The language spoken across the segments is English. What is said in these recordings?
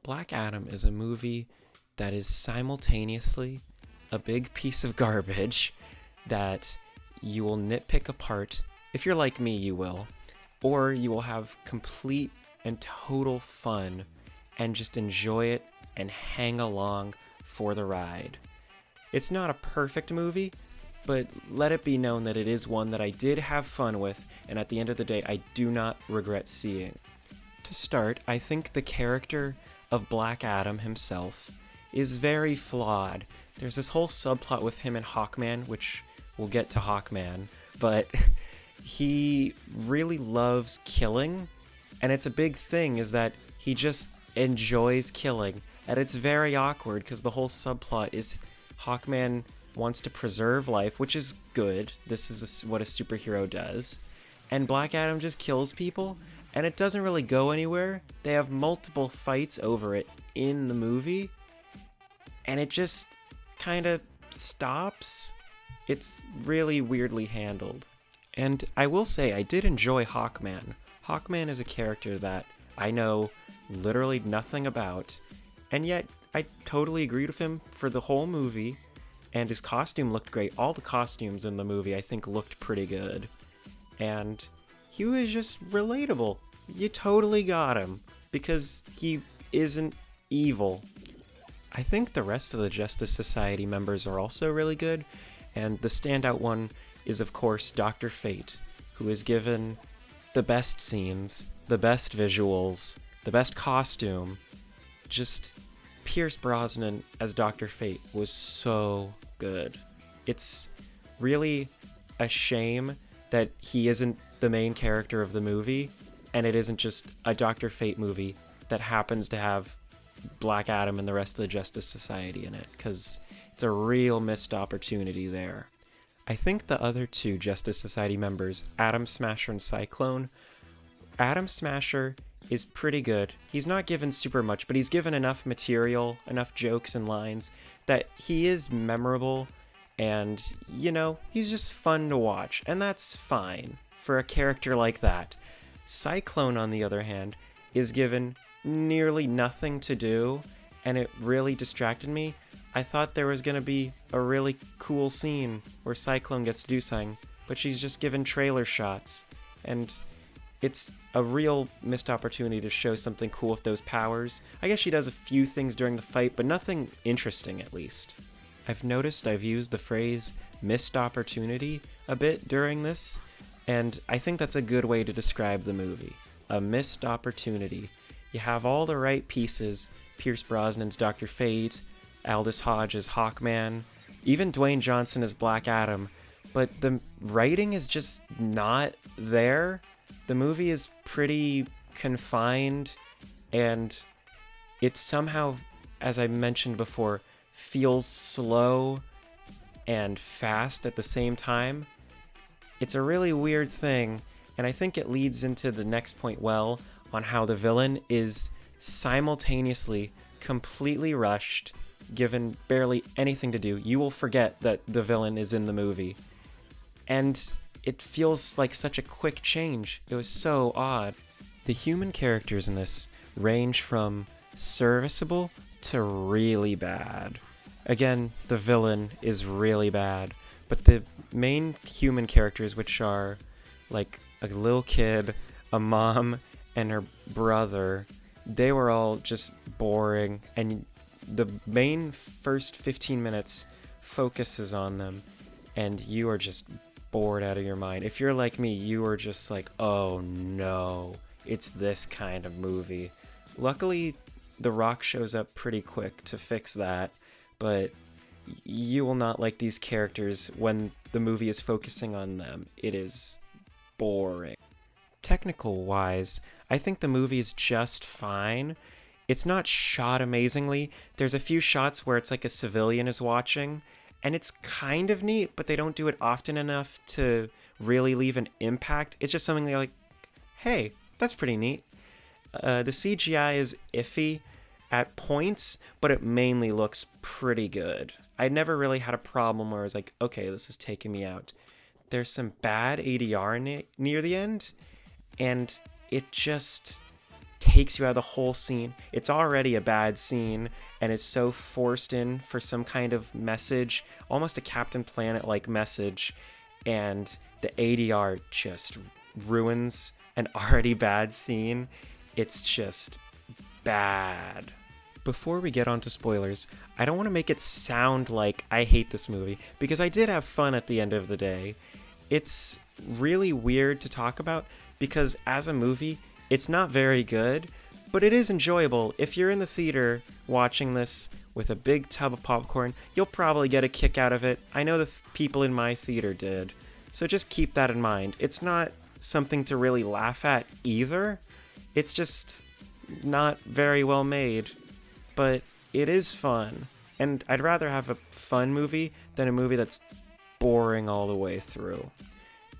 Black Adam is a movie that is simultaneously a big piece of garbage that you will nitpick apart. If you're like me, you will. Or you will have complete and total fun and just enjoy it and hang along for the ride. It's not a perfect movie, but let it be known that it is one that I did have fun with, and at the end of the day, I do not regret seeing. To start, I think the character of Black Adam himself is very flawed. There's this whole subplot with him and Hawkman, which we'll get to Hawkman, but he really loves killing, and it's a big thing is that he just enjoys killing, and it's very awkward because the whole subplot is Hawkman wants to preserve life, which is good. This is what a superhero does. And Black Adam just kills people, and it doesn't really go anywhere. They have multiple fights over it in the movie, and it just kind of stops. It's really weirdly handled. And I will say, I did enjoy Hawkman. Hawkman is a character that I know literally nothing about, and yet I totally agreed with him for the whole movie. And his costume looked great. All the costumes in the movie, I think, looked pretty good. And he was just relatable. You totally got him. Because he isn't evil. I think the rest of the Justice Society members are also really good. And the standout one is, of course, Dr. Fate, who is given the best scenes, the best visuals, the best costume. Just Pierce Brosnan as Dr. Fate was so good. It's really a shame that he isn't the main character of the movie, and it isn't just a Dr. Fate movie that happens to have Black Adam and the rest of the Justice Society in it, because it's a real missed opportunity there. I think the other two Justice Society members, Atom Smasher and Cyclone, Atom Smasher is pretty good. He's not given super much, but he's given enough material, enough jokes and lines that he is memorable, and, you know, he's just fun to watch, and that's fine for a character like that. Cyclone, on the other hand, is given nearly nothing to do, and it really distracted me. I thought there was going to be a really cool scene where Cyclone gets to do something, but she's just given trailer shots, and it's a real missed opportunity to show something cool with those powers. I guess she does a few things during the fight, but nothing interesting, at least. I've noticed I've used the phrase missed opportunity a bit during this, and I think that's a good way to describe the movie. A missed opportunity. You have all the right pieces. Pierce Brosnan's Dr. Fate, Aldous Hodge as Hawkman, even Dwayne Johnson as Black Adam, but the writing is just not there. The movie is pretty confined, and it somehow, as I mentioned before, feels slow and fast at the same time. It's a really weird thing, and I think it leads into the next point well on how the villain is simultaneously completely rushed, given barely anything to do. You will forget that the villain is in the movie. And it feels like such a quick change. It was so odd. The human characters in this range from serviceable to really bad. Again, the villain is really bad, but the main human characters, which are like a little kid, a mom, and her brother, they were all just boring, and the main first 15 minutes focuses on them, and you are just bored out of your mind. If you're like me, you are just like, oh no, it's this kind of movie. Luckily, The Rock shows up pretty quick to fix that, but you will not like these characters when the movie is focusing on them. It is boring. Technical wise, I think the movie is just fine. It's not shot amazingly. There's a few shots where it's like a civilian is watching, and it's kind of neat, but they don't do it often enough to really leave an impact. It's just something they're like, hey, that's pretty neat. The CGI is iffy at points, but it mainly looks pretty good. I never really had a problem where I was like, okay, this is taking me out. There's some bad ADR near the end, and it just takes you out of the whole scene. It's already a bad scene and is so forced in for some kind of message, almost a Captain Planet-like message, and the ADR just ruins an already bad scene. It's just bad. Before we get on to spoilers, I don't want to make it sound like I hate this movie, because I did have fun at the end of the day. It's really weird to talk about, because as a movie, it's not very good, but it is enjoyable. If you're in the theater watching this with a big tub of popcorn, you'll probably get a kick out of it. I know the people in my theater did. So just keep that in mind. It's not something to really laugh at either. It's just not very well made, but it is fun. And I'd rather have a fun movie than a movie that's boring all the way through.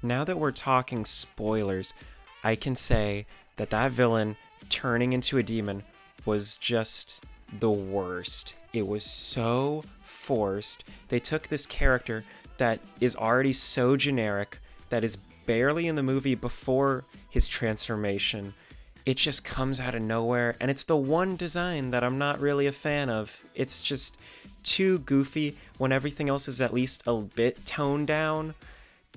Now that we're talking spoilers, I can say that villain turning into a demon was just the worst. It was so forced. They took this character that is already so generic, that is barely in the movie before his transformation. It just comes out of nowhere, and it's the one design that I'm not really a fan of. It's just too goofy when everything else is at least a bit toned down,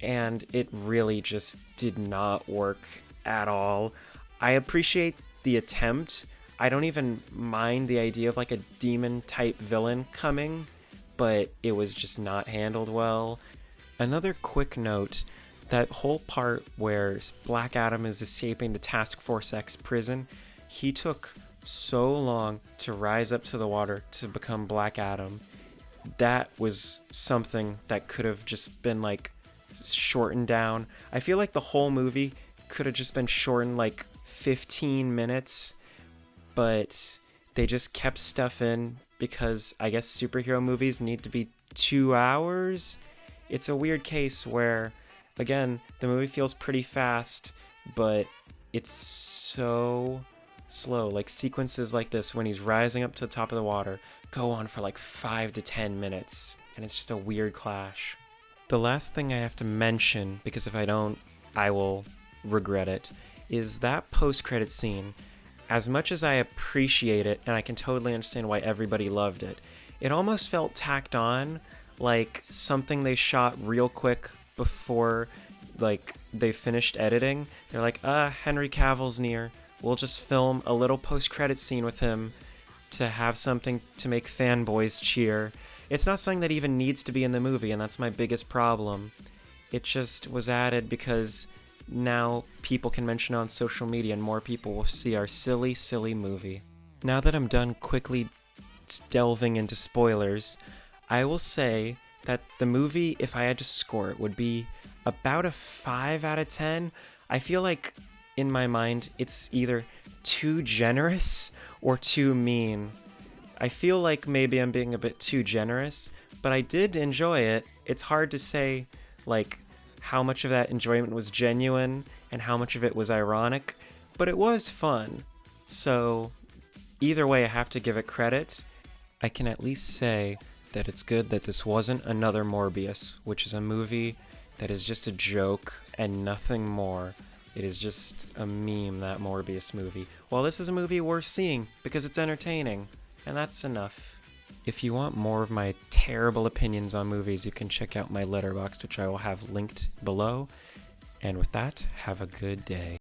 and it really just did not work at all. I appreciate the attempt. I don't even mind the idea of like a demon type villain coming, but it was just not handled well. Another quick note, that whole part where Black Adam is escaping the Task Force X prison, he took so long to rise up to the water to become Black Adam. That was something that could have just been like shortened down. I feel like the whole movie could have just been shortened like 15 minutes, but they just kept stuff in because I guess superhero movies need to be 2 hours. It's a weird case where, again, the movie feels pretty fast, but it's so slow. Like sequences like this when he's rising up to the top of the water go on for like 5 to 10 minutes, and it's just a weird clash. The last thing I have to mention, because if I don't, I will regret it, is that post-credit scene. As much as I appreciate it, and I can totally understand why everybody loved it, it almost felt tacked on, like something they shot real quick before like they finished editing. They're like, Henry Cavill's near. We'll just film a little post-credit scene with him to have something to make fanboys cheer. It's not something that even needs to be in the movie, and that's my biggest problem. It just was added because now people can mention it on social media and more people will see our silly, silly movie. Now that I'm done quickly delving into spoilers, I will say that the movie, if I had to score it, would be about a 5 out of 10. I feel like, in my mind, it's either too generous or too mean. I feel like maybe I'm being a bit too generous, but I did enjoy it. It's hard to say, like, how much of that enjoyment was genuine and how much of it was ironic, but it was fun. So, either way, I have to give it credit. I can at least say that it's good that this wasn't another Morbius, which is a movie that is just a joke and nothing more. It is just a meme, that Morbius movie. Well, this is a movie worth seeing because it's entertaining, and that's enough. If you want more of my terrible opinions on movies, you can check out my Letterboxd, which I will have linked below. And with that, have a good day.